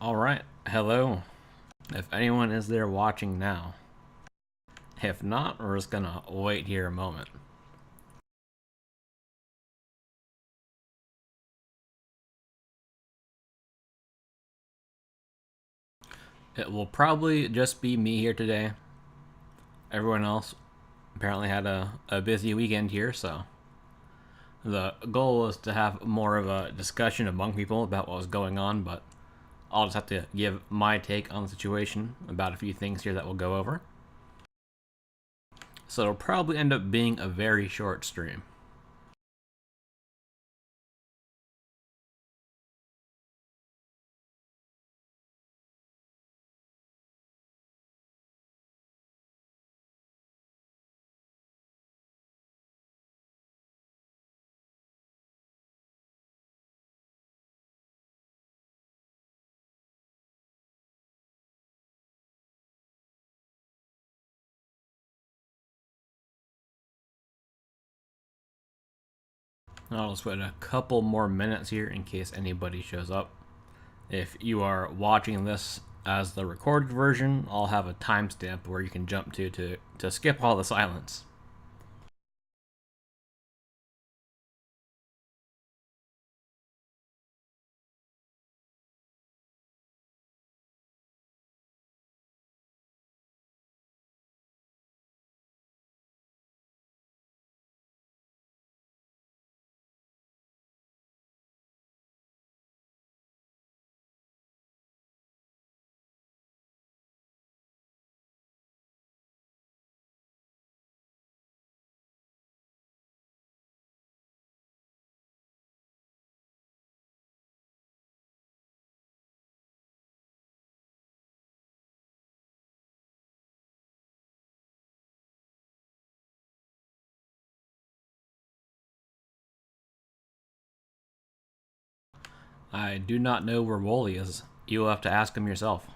All right. Hello. If anyone is there watching now. If not, we're just gonna wait here a moment. It will probably just be me here today. Everyone else apparently had a busy weekend here, so the goal was to have more of a discussion among people about what was going on, but I'll just have to give my take on the situation about a few things here that we'll go over. So it'll probably end up being a very short stream. I'll just wait a couple more minutes here in case anybody shows up. If you are watching this as the recorded version, I'll have a timestamp where you can jump to skip all the silence. I do not know where Wooly is. You'll have to ask him yourself.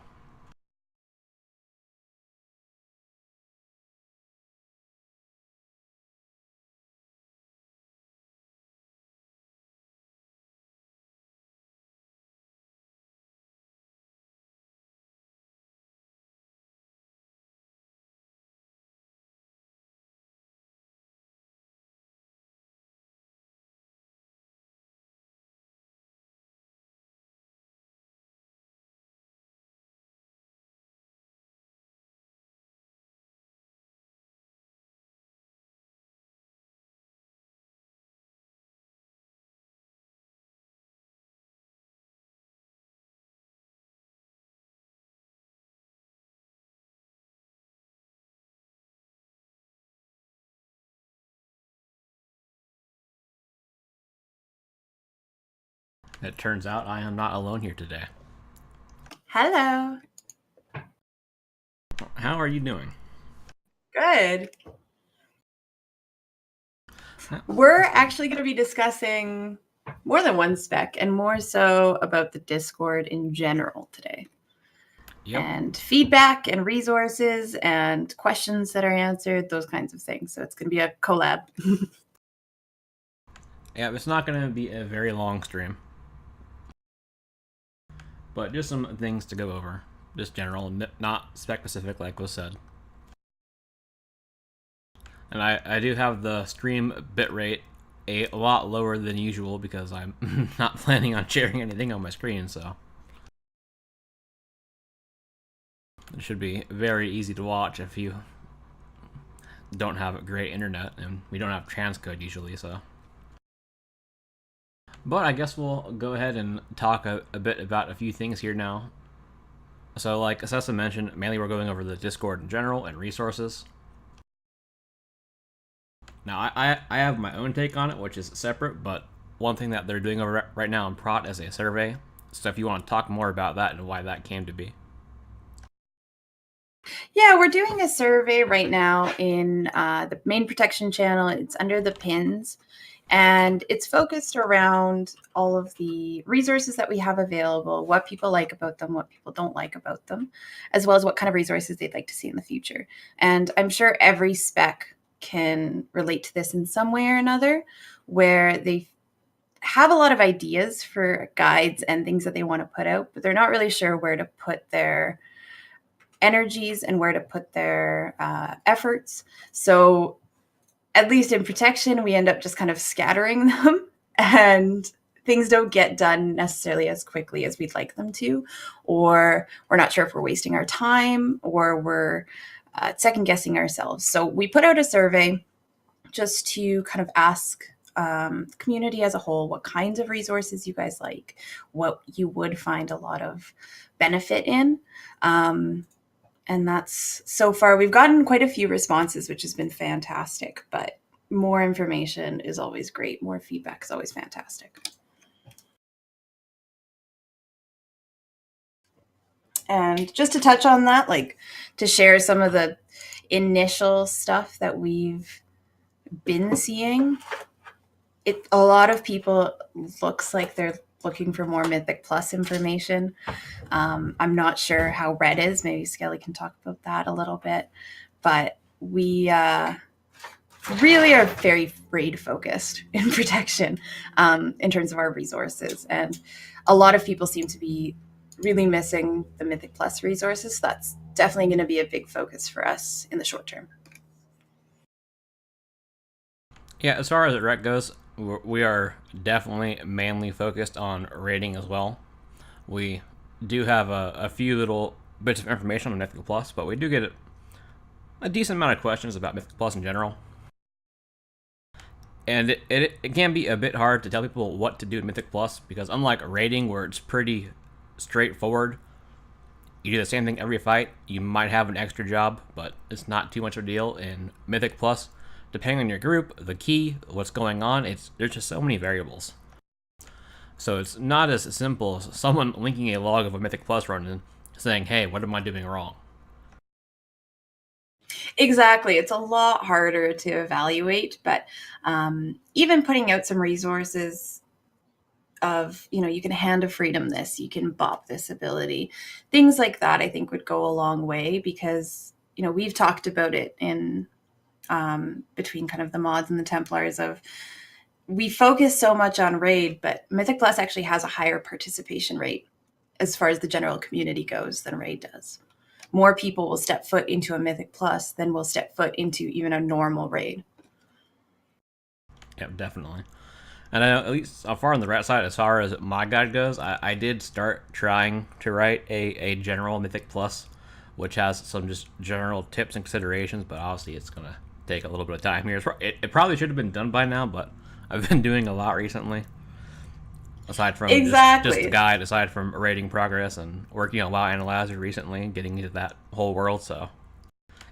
It turns out I am not alone here today. Hello. How are you doing? Good. We're actually going to be discussing more than one spec and more so about the Discord in general today. Yep. And feedback and resources and questions that are answered, those kinds of things. So it's going to be a collab. Yeah, it's not going to be a very long stream. But just some things to go over. Just general, not spec specific like was said. And I do have the stream bitrate a lot lower than usual because I'm not planning on sharing anything on my screen, so it should be very easy to watch if you don't have great internet, and we don't have transcode usually, so. But I guess we'll go ahead and talk a bit about a few things here now. So like Assessa mentioned, mainly we're going over the Discord in general and resources. Now, I have my own take on it, which is separate, but one thing that they're doing over right now in Prot is a survey. So if you want to talk more about that and why that came to be. Yeah, we're doing a survey right now in the main protection channel. It's under the pins, and it's focused around all of the resources that we have available, what people like about them, what people don't like about them, as well as what kind of resources they'd like to see in the future. And I'm sure every spec can relate to this in some way or another, where they have a lot of ideas for guides and things that they want to put out, but they're not really sure where to put their energies and where to put their efforts. So at least in protection, we end up just kind of scattering them and things don't get done necessarily as quickly as we'd like them to, or we're not sure if we're wasting our time or we're second guessing ourselves. So we put out a survey just to kind of ask the community as a whole what kinds of resources you guys like, what you would find a lot of benefit in. And that's so far, we've gotten quite a few responses, which has been fantastic. But more information is always great. More feedback is always fantastic. And just to touch on that, like to share some of the initial stuff that we've been seeing, a lot of people looks like they're looking for more Mythic Plus information. I'm not sure how Red is. Maybe Skelly can talk about that a little bit. But we really are very raid focused in protection in terms of our resources. And a lot of people seem to be really missing the Mythic Plus resources. So that's definitely going to be a big focus for us in the short term. Yeah, as far as the rec goes, we are definitely mainly focused on rating as well. We do have a few little bits of information on Mythic Plus, but we do get a decent amount of questions about Mythic Plus in general. And it can be a bit hard to tell people what to do in Mythic Plus because unlike rating where it's pretty straightforward, you do the same thing every fight, you might have an extra job, but it's not too much of a deal. In Mythic Plus, depending on your group, the key, what's going on, there's just so many variables. So it's not as simple as someone linking a log of a Mythic Plus run and saying, hey, what am I doing wrong? Exactly. It's a lot harder to evaluate, but even putting out some resources of, you can Hand of Freedom this, you can bop this ability, things like that, I think would go a long way because, we've talked about it in between kind of the mods and the Templars of we focus so much on raid, but Mythic Plus actually has a higher participation rate as far as the general community goes than raid does. More people will step foot into a Mythic Plus than will step foot into even a normal raid. Yeah, definitely. And I know, at least so far on the rat side, as far as my guide goes, I did start trying to write a general Mythic Plus, which has some just general tips and considerations, but obviously it's going to take a little bit of time here. It probably should have been done by now, but I've been doing a lot recently. Aside from Exactly. just the guide, aside from rating progress and working on WoW Analyzer recently, getting into that whole world, so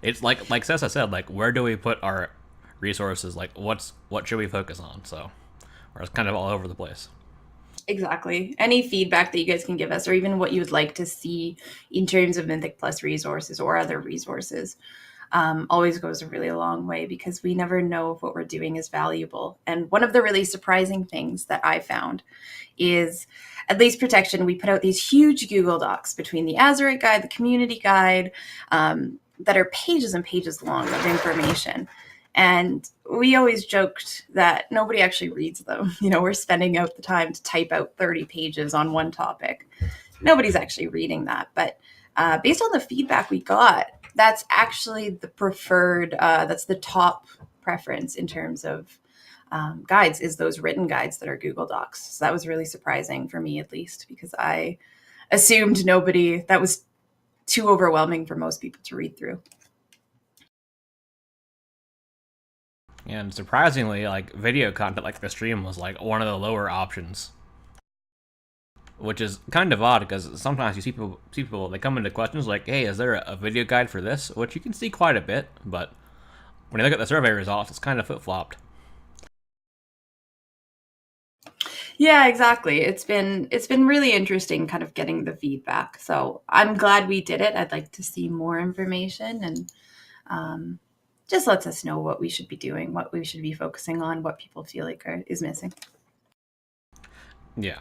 it's like Sessa said, like where do we put our resources? Like what should we focus on? So or it's kind of all over the place. Exactly. Any feedback that you guys can give us, or even what you would like to see in terms of Mythic Plus resources or other resources, always goes a really long way because we never know if what we're doing is valuable. And one of the really surprising things that I found is, at least protection, we put out these huge Google Docs between the Azurite guide, the community guide, that are pages and pages long of information. And we always joked that nobody actually reads them. We're spending out the time to type out 30 pages on one topic. Nobody's actually reading that. But based on the feedback we got, that's actually the preferred, that's the top preference in terms of guides, is those written guides that are Google Docs. So that was really surprising for me, at least, because I assumed that was too overwhelming for most people to read through. And surprisingly, like video content like the stream was like one of the lower options, which is kind of odd because sometimes you see people they come into questions like, "Hey, is there a video guide for this?" Which you can see quite a bit, but when you look at the survey results, it's kind of flip flopped. Yeah, exactly. It's been really interesting kind of getting the feedback. So I'm glad we did it. I'd like to see more information and just lets us know what we should be doing, what we should be focusing on, what people feel like is missing. Yeah.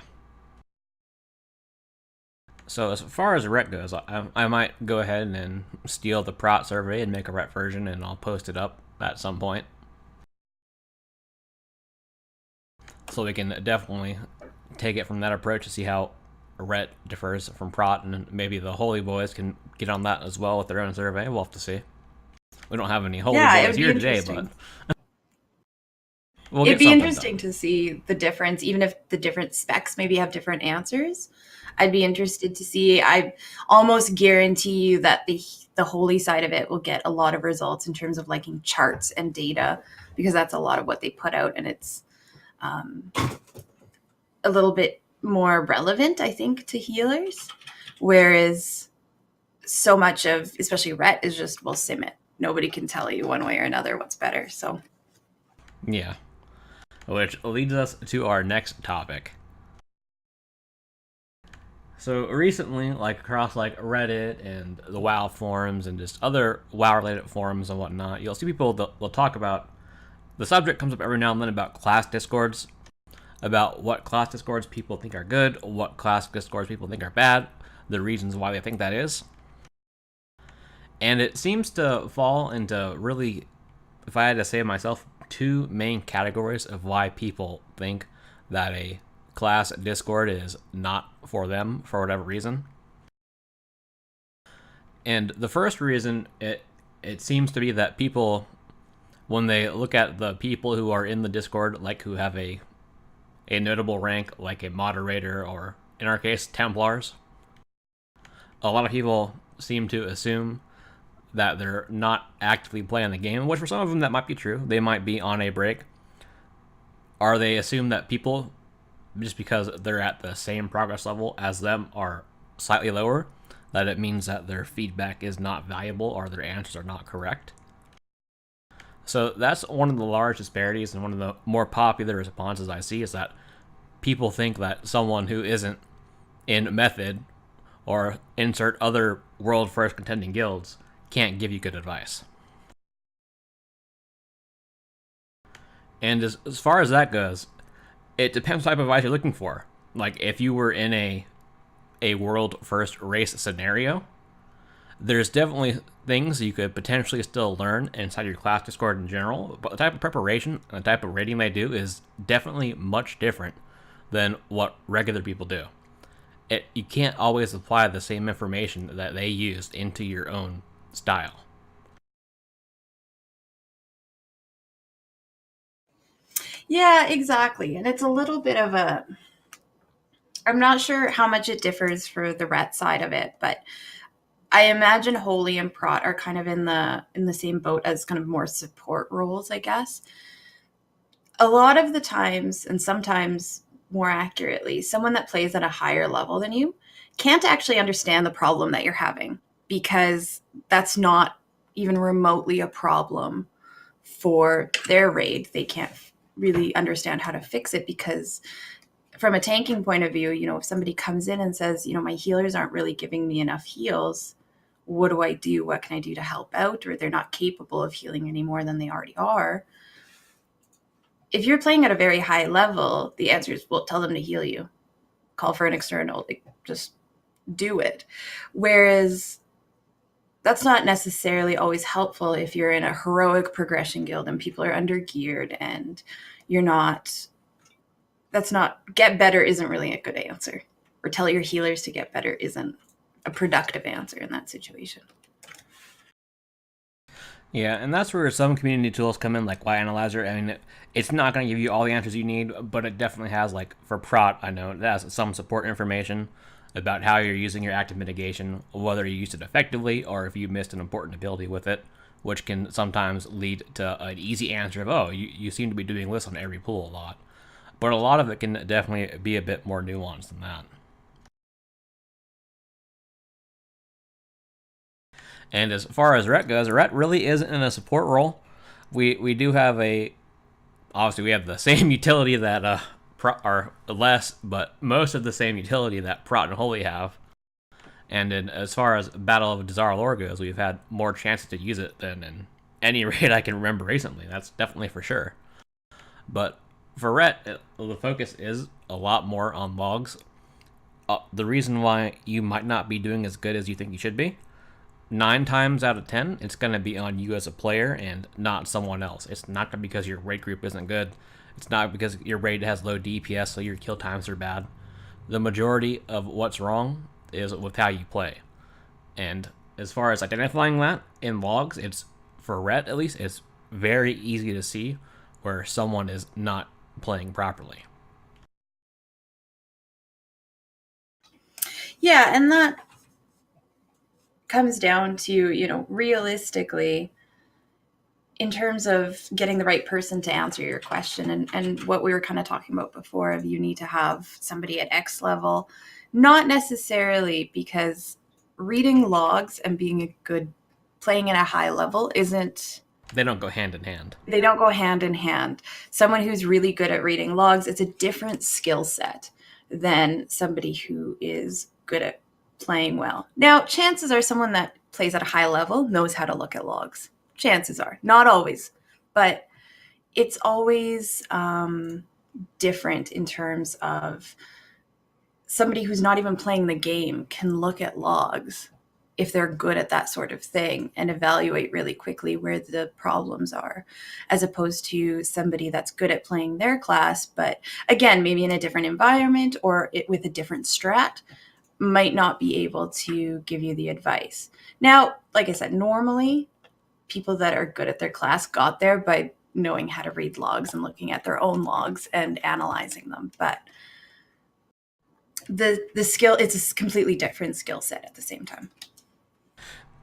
So as far as rep goes, I might go ahead and steal the prot survey and make a rep version, and I'll post it up at some point. As So we can definitely take it from that approach to see how Rhett differs from Prot, and maybe the Holy Boys can get on that as well with their own survey. We'll have to see. We don't have any Holy Yeah, it Boys would be here today, but interesting. we'll It'd get be something interesting done. to see the difference, even if the different specs maybe have different answers. I'd be interested to see. I almost guarantee you that the holy side of it will get a lot of results in terms of liking charts and data, because that's a lot of what they put out, and it's um, a little bit more relevant, I think, to healers. Whereas so much of, especially Rhett, is just, well, sim it. Nobody can tell you one way or another what's better. So Yeah. Which leads us to our next topic. So recently, like across like Reddit and the WoW forums and just other WoW-related forums and whatnot, you'll see people they'll talk about. The subject comes up every now and then about class discords, about what class discords people think are good, what class discords people think are bad, the reasons why they think that is. And it seems to fall into really, if I had to say it myself, two main categories of why people think that a class Discord is not for them for whatever reason. And the first reason it seems to be that people, when they look at the people who are in the Discord, like who have a notable rank like a moderator or in our case Templars, a lot of people seem to assume that they're not actively playing the game, which for some of them that might be true. They might be on a break. Or they assume that people, just because they're at the same progress level as them, are slightly lower, that it means that their feedback is not valuable or their answers are not correct. So that's one of the large disparities, and one of the more popular responses I see is that people think that someone who isn't in Method or insert other world first contending guilds can't give you good advice. And as far as that goes, it depends what type of advice you're looking for. Like if you were in a world first race scenario, there's definitely things you could potentially still learn inside your class Discord in general, but the type of preparation and the type of rating they do is definitely much different than what regular people do. You can't always apply the same information that they used into your own style. yeah, exactly. And it's a little bit of a, I'm not sure how much it differs for the Rhett side of it, but I imagine Holy and Prot are kind of in the same boat as kind of more support roles, I guess. A lot of the times, and sometimes more accurately, someone that plays at a higher level than you can't actually understand the problem that you're having, because that's not even remotely a problem for their raid. They can't really understand how to fix it, because from a tanking point of view, if somebody comes in and says, my healers aren't really giving me enough heals, what do I do? What can I do to help out? Or they're not capable of healing any more than they already are. If you're playing at a very high level, the answer is, well, tell them to heal you. Call for an external. Like, just do it. Whereas that's not necessarily always helpful if you're in a heroic progression guild and people are under geared and you're not. That's not, get better isn't really a good answer. Or tell your healers to get better isn't a productive answer in that situation. Yeah, and that's where some community tools come in, like Y Analyzer. I mean, it's not going to give you all the answers you need, but it definitely has, like, for Prot, I know, it has some support information about how you're using your active mitigation, whether you used it effectively or if you missed an important ability with it, which can sometimes lead to an easy answer of, oh, you seem to be doing this on every pool a lot. But a lot of it can definitely be a bit more nuanced than that. And as far as Rhett goes, Rhett really isn't in a support role. We do have obviously we have the same utility that or less, but most of the same utility that Prot and Holy have. And as far as Battle of Dazar Lore goes, we've had more chances to use it than in any raid I can remember recently. That's definitely for sure. But for Rhett, the focus is a lot more on logs. The reason why you might not be doing as good as you think you should be, 9 times out of 10, it's going to be on you as a player and not someone else. It's not because your raid group isn't good. It's not because your raid has low DPS, so your kill times are bad. The majority of what's wrong is with how you play. And as far as identifying that in logs, it's for ret at least, it's very easy to see where someone is not playing properly. Yeah, and that comes down to, realistically, in terms of getting the right person to answer your question, and what we were kind of talking about before of you need to have somebody at X level, not necessarily because reading logs and being a good playing at a high level isn't They don't go hand in hand. they don't go hand in hand. Someone who's really good at reading logs, it's a different skill set than somebody who is good at playing well. Now, chances are someone that plays at a high level knows how to look at logs. Chances are, not always, but it's always different in terms of somebody who's not even playing the game can look at logs if they're good at that sort of thing and evaluate really quickly where the problems are, as opposed to somebody that's good at playing their class, but again, maybe in a different environment or with a different strat, might not be able to give you the advice. Now, like I said, normally people that are good at their class got there by knowing how to read logs and looking at their own logs and analyzing them. But the skill, it's a completely different skill set at the same time.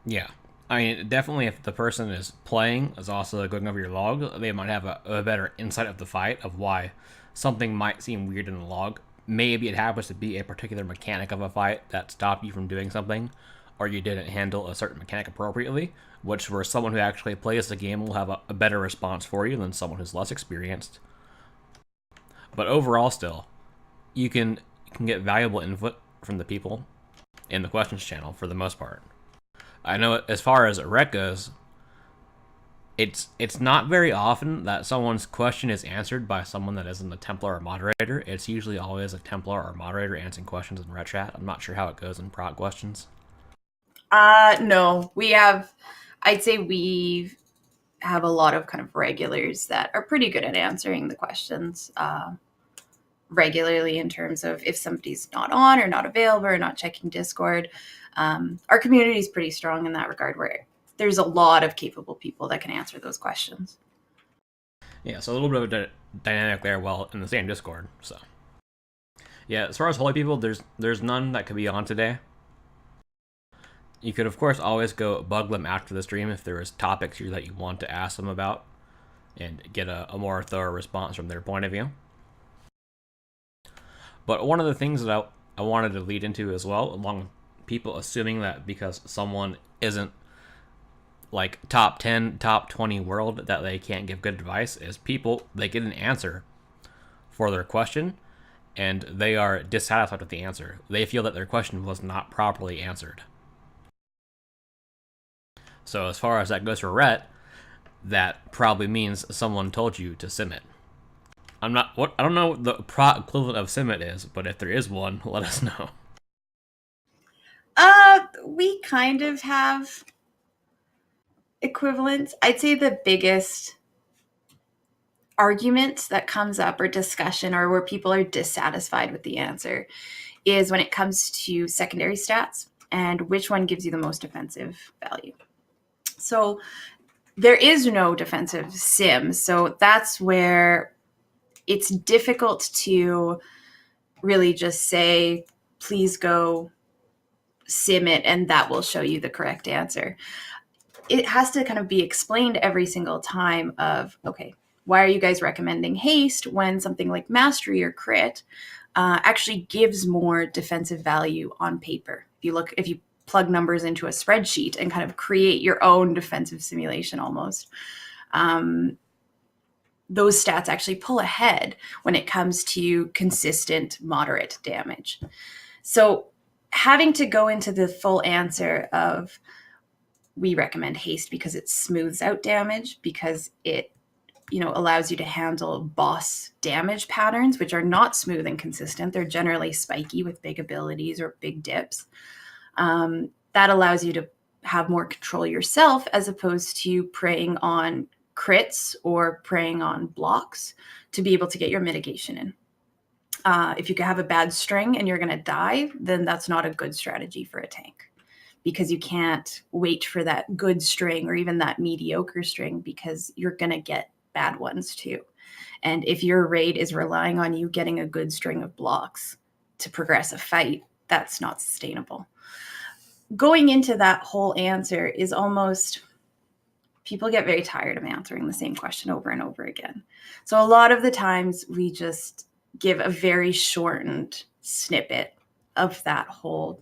Yeah. I mean, definitely if the person is playing is also going over your log, they might have a better insight of the fight of why something might seem weird in the log. Maybe it happens to be a particular mechanic of a fight that stopped you from doing something, or you didn't handle a certain mechanic appropriately, which for someone who actually plays the game will have a better response for you than someone who's less experienced. But overall, still, you can get valuable input from the people in the questions channel for the most part. I know as far as rec goes, it's not very often that someone's question is answered by someone that isn't a Templar or moderator. It's usually always a Templar or moderator answering questions in ret chat. I'm not sure how it goes in prog questions. No, I'd say we have a lot of kind of regulars that are pretty good at answering the questions regularly in terms of if somebody's not on or not available or not checking Discord. Our community is pretty strong in that regard, where there's a lot of capable people that can answer those questions. Yeah, so a little bit of a dynamic there, well, in the same Discord. So yeah, as far as holy people, there's none that could be on today. You could of course always go bug them after the stream if there is topics that you want to ask them about and get a more thorough response from their point of view. But one of the things that I wanted to lead into as well, along with people assuming that because someone isn't like top 10, top 20 world, that they can't give good advice, is people, they get an answer for their question and they are dissatisfied with the answer. They feel that their question was not properly answered. So as far as that goes for ret, that probably means someone told you to sim it. I don't know what the pro equivalent of sim it is, but if there is one, let us know. We kind of have equivalents. I'd say the biggest argument that comes up or discussion or where people are dissatisfied with the answer is when it comes to secondary stats and which one gives you the most defensive value. So there is no defensive sim. So that's where it's difficult to really just say, please go sim it and that will show you the correct answer. It has to kind of be explained every single time of, okay, why are you guys recommending haste when something like mastery or crit actually gives more defensive value on paper? If you plug numbers into a spreadsheet and kind of create your own defensive simulation almost, those stats actually pull ahead when it comes to consistent moderate damage. So having to go into the full answer of, we recommend haste because it smooths out damage, because it allows you to handle boss damage patterns, which are not smooth and consistent. They're generally spiky with big abilities or big dips. That allows you to have more control yourself as opposed to preying on crits or preying on blocks to be able to get your mitigation in. If you have a bad string and you're going to die, then that's not a good strategy for a tank, because you can't wait for that good string or even that mediocre string, because you're going to get bad ones too. And if your raid is relying on you getting a good string of blocks to progress a fight, that's not sustainable. Going into that whole answer is almost, people get very tired of answering the same question over and over again. So a lot of the times we just give a very shortened snippet of that whole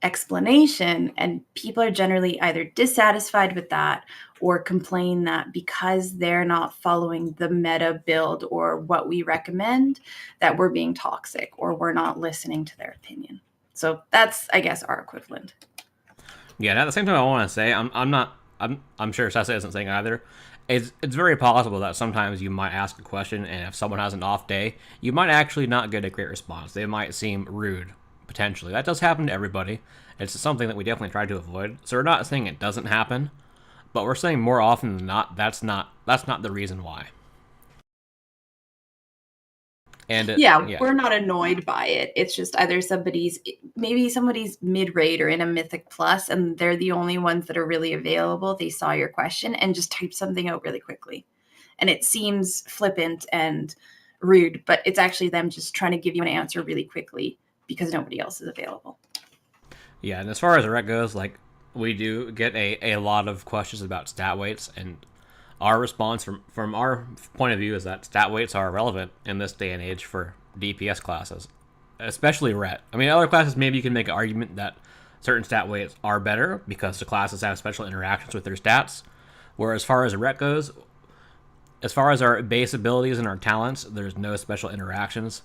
explanation, and people are generally either dissatisfied with that or complain that because they're not following the meta build or what we recommend, that we're being toxic or we're not listening to their opinion. So that's, I guess, our equivalent. Yeah, and at the same time, I want to say I'm sure Sessa isn't saying either. It's very possible that sometimes you might ask a question, and if someone has an off day, you might actually not get a great response. They might seem rude, potentially. That does happen to everybody. It's something that we definitely try to avoid. So we're not saying it doesn't happen, but we're saying more often than not that's not the reason why. And yeah, we're not annoyed by it. It's just either maybe somebody's mid-rate or in a Mythic Plus, and they're the only ones that are really available. They saw your question and just typed something out really quickly. And it seems flippant and rude, but it's actually them just trying to give you an answer really quickly because nobody else is available. Yeah, and as far as the rec goes, like, we do get a lot of questions about stat weights, and our response from our point of view is that stat weights are relevant in this day and age for DPS classes, especially ret. I mean, other classes, maybe you can make an argument that certain stat weights are better because the classes have special interactions with their stats, where as far as ret goes, as far as our base abilities and our talents, there's no special interactions.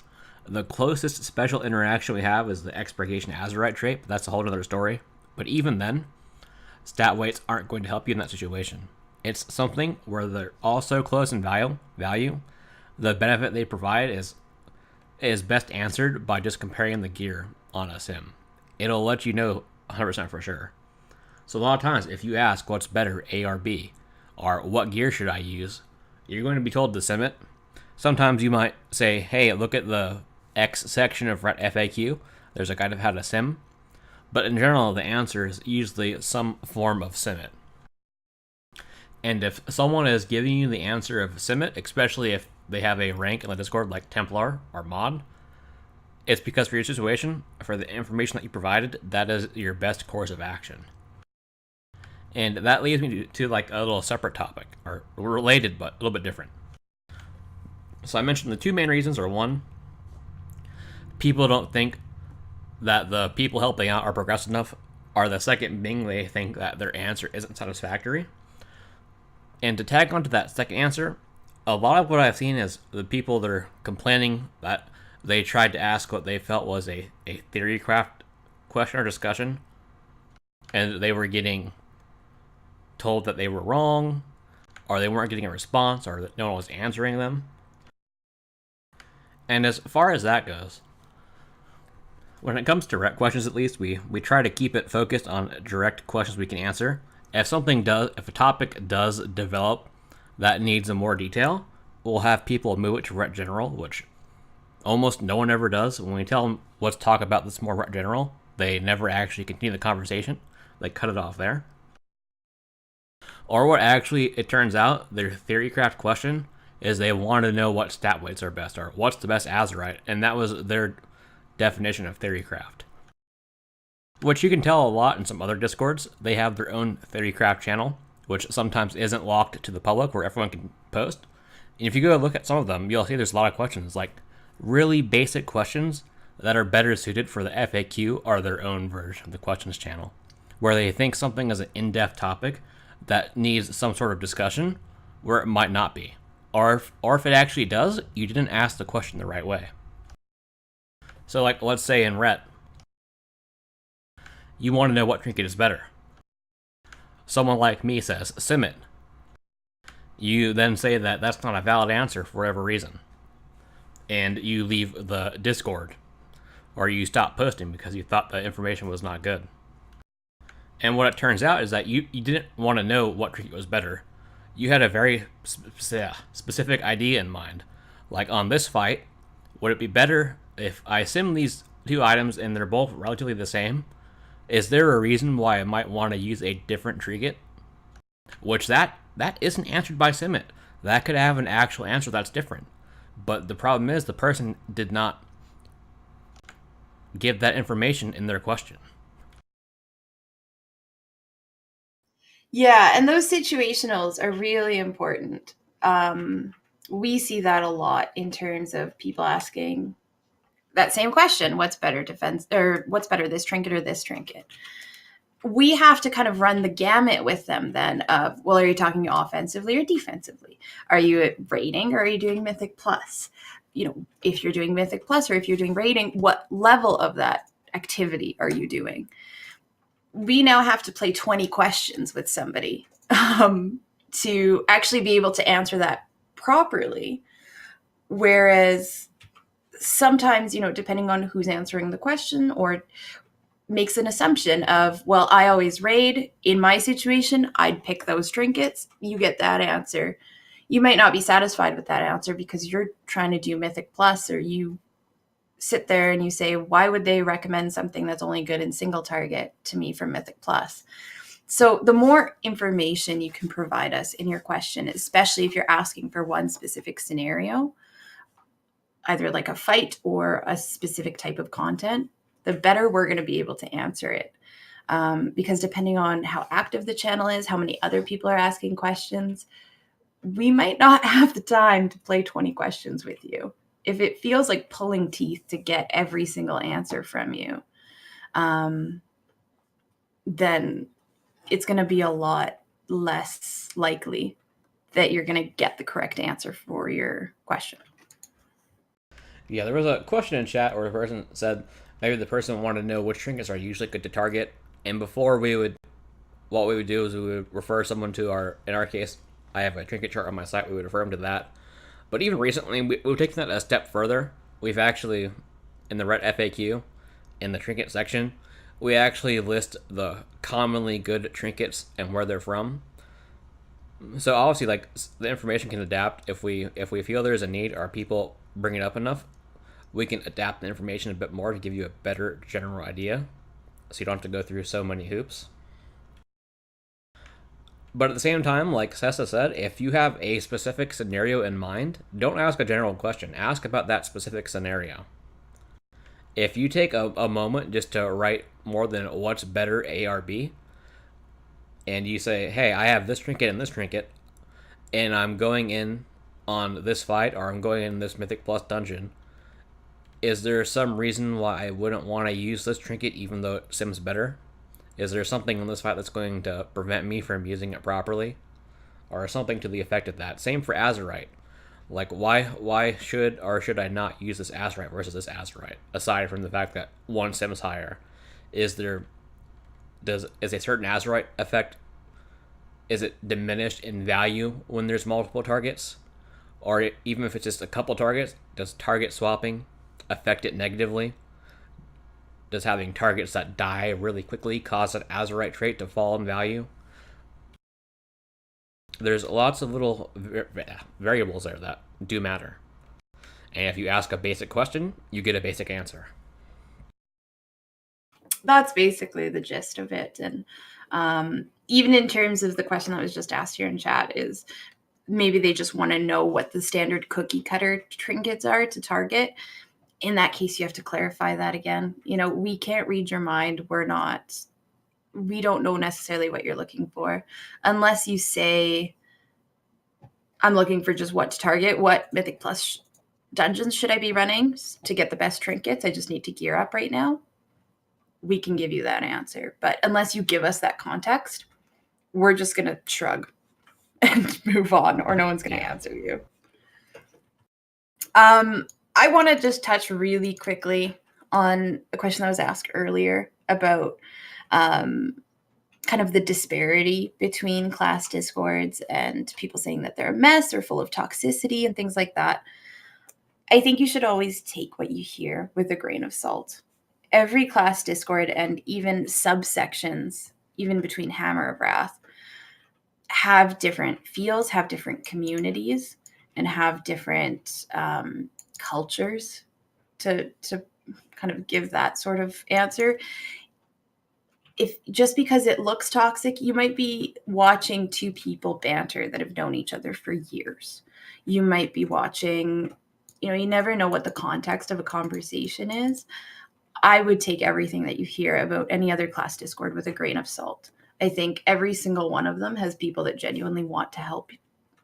The closest special interaction we have is the Expurgation Azurite trait, but that's a whole other story. But even then, stat weights aren't going to help you in that situation. It's something where they're all so close in value. The benefit they provide is best answered by just comparing the gear on a sim. It'll let you know 100% for sure. So a lot of times, if you ask what's better, A or B, or what gear should I use, you're going to be told to sim it. Sometimes you might say, hey, look at the X section of Ret FAQ. There's a guide of how to sim. But in general, the answer is usually some form of sim it. And if someone is giving you the answer of sim it, especially if they have a rank in the Discord like Templar or Mod, it's because for your situation, for the information that you provided, that is your best course of action. And that leads me to like a little separate topic, or related but a little bit different. So I mentioned the two main reasons are, one, people don't think that the people helping out are progressive enough, or the second being they think that their answer isn't satisfactory. And to tag onto that second answer, a lot of what I've seen is the people that are complaining that they tried to ask what they felt was a theorycraft question or discussion, and they were getting told that they were wrong, or they weren't getting a response, or that no one was answering them. And as far as that goes, when it comes to direct questions, at least, we try to keep it focused on direct questions we can answer. If a topic does develop that needs more detail, we'll have people move it to Ret General, which almost no one ever does. When we tell them, let's talk about this more Ret General, they never actually continue the conversation. They cut it off there. Or what actually, it turns out, their theorycraft question is they want to know what stat weights are best, or what's the best Azurite, and that was their definition of theorycraft. Which you can tell a lot in some other Discords. They have their own theorycraft channel, which sometimes isn't locked to the public, where everyone can post. And if you go look at some of them, you'll see there's a lot of questions, like really basic questions that are better suited for the FAQ or their own version of the questions channel, where they think something is an in-depth topic that needs some sort of discussion, where it might not be. Or if it actually does, you didn't ask the question the right way. So like, let's say in Ret, you want to know what trinket is better. Someone like me says, sim it. You then say that that's not a valid answer for whatever reason, and you leave the Discord, or you stop posting because you thought the information was not good. And what it turns out is that you didn't want to know what trinket was better. you had a very specific idea in mind. Like on this fight, would it be better if I sim these two items and they're both relatively the same? Is there a reason why I might want to use a different trinket? Which that isn't answered by Simit. That could have an actual answer that's different. But the problem is the person did not give that information in their question. Yeah, and those situationals are really important. We see that a lot in terms of people asking that same question: what's better, defense, or what's better, this trinket or this trinket? We have to kind of run the gamut with them then of, well, are you talking offensively or defensively? Are you at rating or are you doing Mythic Plus? If you're doing Mythic Plus or if you're doing rating, what level of that activity are you doing? We now have to play 20 questions with somebody to actually be able to answer that properly. Whereas sometimes, depending on who's answering the question or makes an assumption of, well, I always raid. In my situation, I'd pick those trinkets. You get that answer. You might not be satisfied with that answer because you're trying to do Mythic Plus, or you sit there and you say, why would they recommend something that's only good in single target to me from Mythic Plus? So the more information you can provide us in your question, especially if you're asking for one specific scenario, either like a fight or a specific type of content, the better we're going to be able to answer it. Because depending on how active the channel is, how many other people are asking questions, we might not have the time to play 20 questions with you. If it feels like pulling teeth to get every single answer from you, then it's going to be a lot less likely that you're going to get the correct answer for your question. Yeah, there was a question in chat where a person said maybe the person wanted to know which trinkets are usually good to target, and before what we would do is we would refer someone to in our case, I have a trinket chart on my site, we would refer them to that. But even recently, we've taken that a step further. We've actually, in the Ret FAQ, in the trinket section, we actually list the commonly good trinkets and where they're from. So obviously, like the information can adapt if we feel there's a need or people bring it up enough, we can adapt the information a bit more to give you a better general idea, so you don't have to go through so many hoops. But at the same time, like Sessa said, if you have a specific scenario in mind, don't ask a general question. Ask about that specific scenario. If you take a moment just to write more than what's better A or B, and you say, hey, I have this trinket and this trinket, and I'm going in on this fight or I'm going in this Mythic Plus dungeon, is there some reason why I wouldn't want to use this trinket even though it sims better? Is there something in this fight that's going to prevent me from using it properly? Or something to the effect of that. Same for Azurite. Like, why should or should I not use this Azurite versus this Azurite? Aside from the fact that one sims higher, is a certain Azurite effect, is it diminished in value when there's multiple targets? Or even if it's just a couple targets, does target swapping affect it negatively? Does having targets that die really quickly cause an Azurite trait to fall in value? There's lots of little variables there that do matter. And if you ask a basic question, you get a basic answer. That's basically the gist of it. And even in terms of the question that was just asked here in chat, is maybe they just want to know what the standard cookie cutter trinkets are to target. In that case, you have to clarify that again. We can't read your mind. We don't know necessarily what you're looking for unless you say, I'm looking for just what to target. What Mythic Plus dungeons should I be running to get the best trinkets? I just need to gear up right now. We can give you that answer. But unless you give us that context, we're just going to shrug and move on, or no one's going to answer you. I want to just touch really quickly on a question that was asked earlier about kind of the disparity between class discords and people saying that they're a mess or full of toxicity and things like that. I think you should always take what you hear with a grain of salt. Every class discord and even subsections, even between Hammer of Wrath, have different feels, have different communities, and have different cultures to kind of give that sort of answer. If just because it looks toxic, you might be watching two people banter that have known each other for years. You might be watching, you never know what the context of a conversation is. I would take everything that you hear about any other class Discord with a grain of salt. I think every single one of them has people that genuinely want to help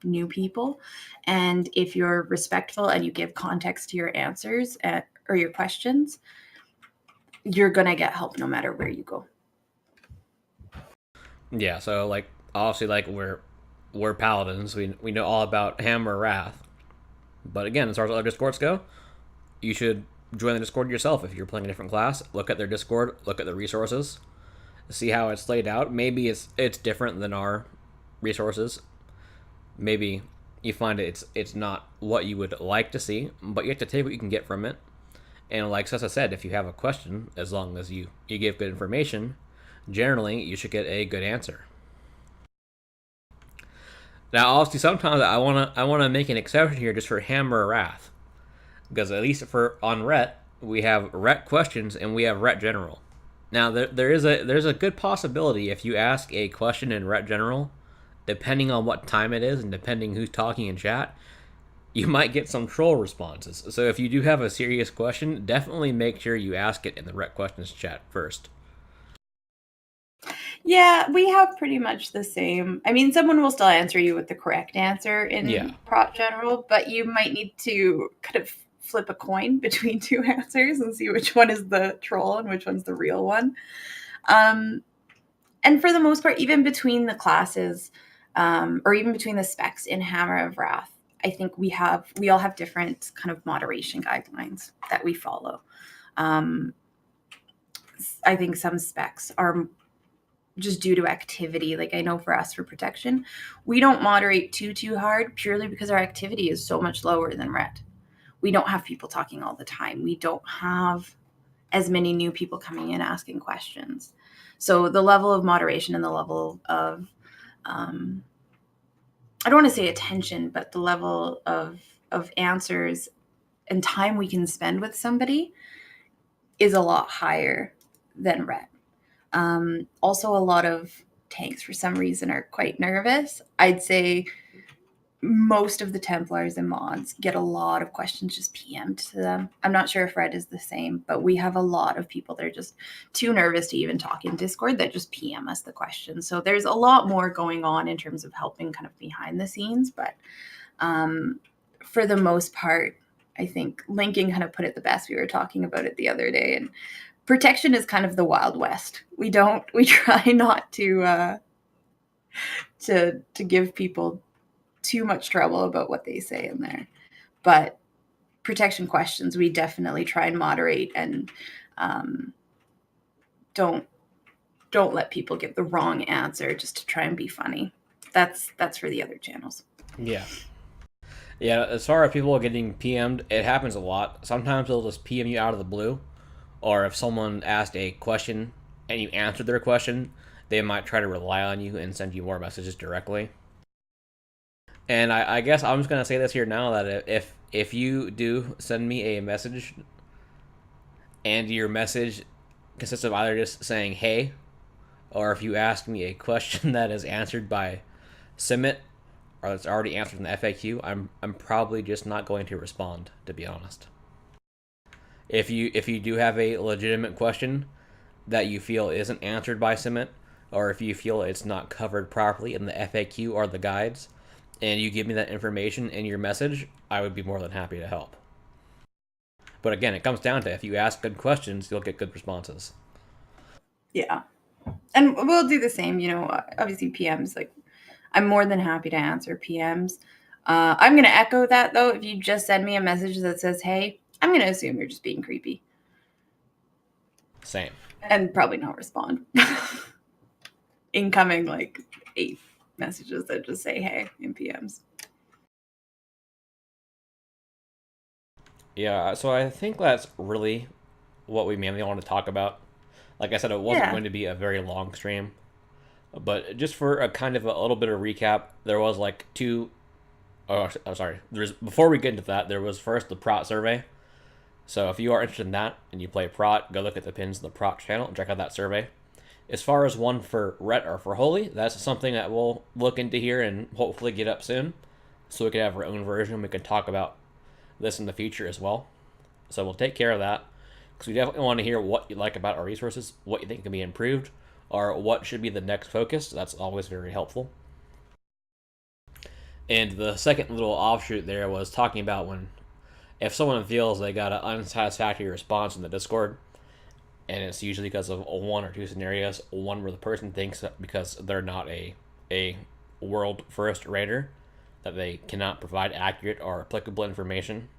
new people. And if you're respectful and you give context to your answers or your questions, you're going to get help no matter where you go. Yeah, so like obviously like we're paladins. We know all about Hammer Wrath. But again, as far as other discords go, you should join the Discord yourself if you're playing a different class. Look at their Discord, look at the resources, see how it's laid out. Maybe it's different than our resources. Maybe you find it's not what you would like to see, but you have to take what you can get from it. And like Sessa said, if you have a question, as long as you give good information, generally you should get a good answer. Now, obviously, sometimes I wanna make an exception here just for Hammer Wrath, because at least for on Ret we have Ret questions and we have Ret General. Now there's a good possibility if you ask a question in Ret General, depending on what time it is and depending who's talking in chat, you might get some troll responses. So if you do have a serious question, definitely make sure you ask it in the Ret questions chat first. Yeah, we have pretty much the same. I mean, someone will still answer you with the correct answer Yeah. in Prot General, but you might need to kind of flip a coin between two answers and see which one is the troll and which one's the real one. And for the most part, even between the classes, or even between the specs in Hammer of Wrath, I think we all have different kind of moderation guidelines that we follow. I think some specs are just due to activity. Like I know for us for protection, we don't moderate too hard purely because our activity is so much lower than Ret. We don't have people talking all the time. We don't have as many new people coming in asking questions. So the level of moderation and the level of I don't want to say attention, but the level of answers and time we can spend with somebody is a lot higher than Ret. Also, a lot of tanks, for some reason, are quite nervous. I'd say most of the Templars and mods get a lot of questions just PM'd to them. I'm not sure if Red is the same, but we have a lot of people that are just too nervous to even talk in Discord that just PM us the questions. So there's a lot more going on in terms of helping kind of behind the scenes. But for the most part, I think Lincoln kind of put it the best. We were talking about it the other day, and protection is kind of the Wild West. We try not to give people too much trouble about what they say in there. But protection questions, we definitely try and moderate and don't let people give the wrong answer just to try and be funny. That's for the other channels. Yeah. Yeah, as far as people getting PM'd, it happens a lot. Sometimes they'll just PM you out of the blue, or if someone asked a question and you answered their question, they might try to rely on you and send you more messages directly. And I guess I'm just gonna say this here now that if you do send me a message and your message consists of either just saying hey, or if you ask me a question that is answered by Simit or that's already answered in the FAQ, I'm probably just not going to respond, to be honest. If you do have a legitimate question that you feel isn't answered by Simit, or if you feel it's not covered properly in the FAQ or the guides, and you give me that information in your message, I would be more than happy to help. But again, it comes down to if you ask good questions, you'll get good responses. Yeah. And we'll do the same, obviously PMs, like I'm more than happy to answer PMs. I'm going to echo that though. If you just send me a message that says, hey, I'm going to assume you're just being creepy. Same. And probably not respond. Incoming like 8 messages that just say hey in PMs. Yeah, so I think that's really what we mainly want to talk about. Like I said, it wasn't going to be a very long stream. But just for a kind of a little bit of recap, there was like two. Oh, I'm sorry. There's before we get into that, there was first the Prot survey. So if you are interested in that and you play Prot, go look at the pins in the Prot channel and check out that survey. As far as one for Ret or for Holy, that's something that we'll look into here and hopefully get up soon, so we can have our own version. We can talk about this in the future as well. So we'll take care of that because we definitely want to hear what you like about our resources, what you think can be improved, or what should be the next focus. That's always very helpful. And the second little offshoot there was talking about when if someone feels they got an unsatisfactory response in the Discord, and it's usually because of one or two scenarios. One where the person thinks that because they're not a world first raider that they cannot provide accurate or applicable information,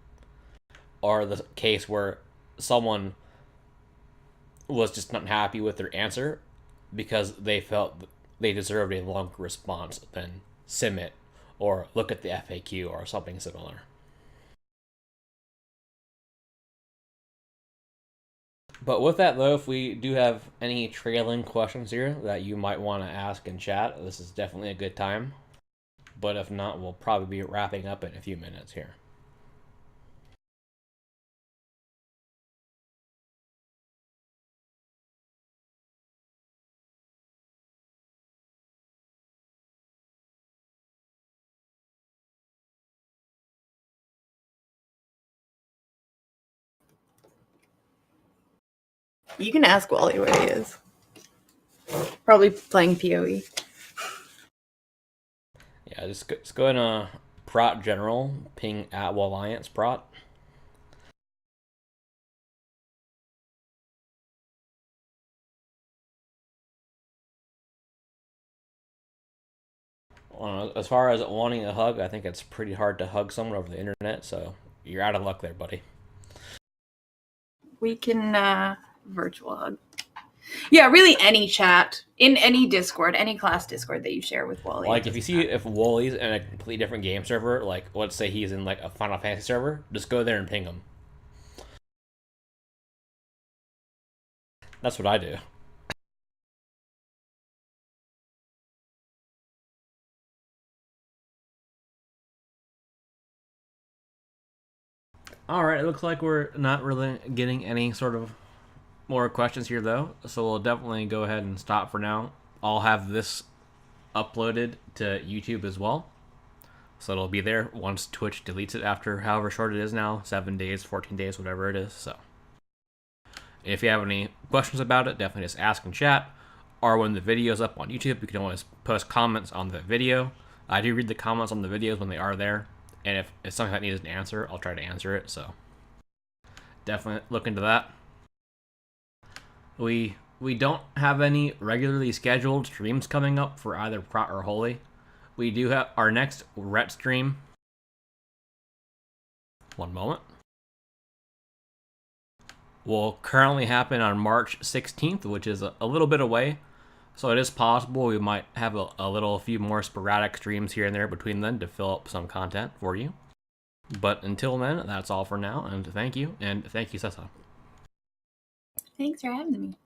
or the case where someone was just not happy with their answer because they felt they deserved a longer response than sim it or look at the FAQ or something similar. But with that, though, if we do have any trailing questions here that you might want to ask in chat, this is definitely a good time. But if not, we'll probably be wrapping up in a few minutes here. You can ask Wally where he is. Probably playing PoE. Yeah, just go in Prot General, ping at Alliance Prot. As far as wanting a hug, I think it's pretty hard to hug someone over the internet, so you're out of luck there, buddy. We can virtual hug. Yeah, really any chat in any Discord, any class Discord that you share with Wally. Like if you see if Wally's in a completely different game server, like let's say he's in like a Final Fantasy server, just go there and ping him. That's what I do. All right, it looks like we're not really getting any sort of more questions here though, so we'll definitely go ahead and stop for now. I'll have this uploaded to YouTube as well, so it'll be there once Twitch deletes it after however short it is now, 7 days, 14 days, whatever it is. So if you have any questions about it, definitely just ask in chat, or when the video's up on YouTube, you can always post comments on the video. I do read the comments on the videos when they are there, and if it's something that needs an answer, I'll try to answer it. So definitely look into that. We don't have any regularly scheduled streams coming up for either Prot or Holy. We do have our next Ret stream. One moment. Will currently happen on March 16th, which is a little bit away. So it is possible we might have a few more sporadic streams here and there between then to fill up some content for you. But until then, that's all for now, and thank you, Sessa. Thanks for having me.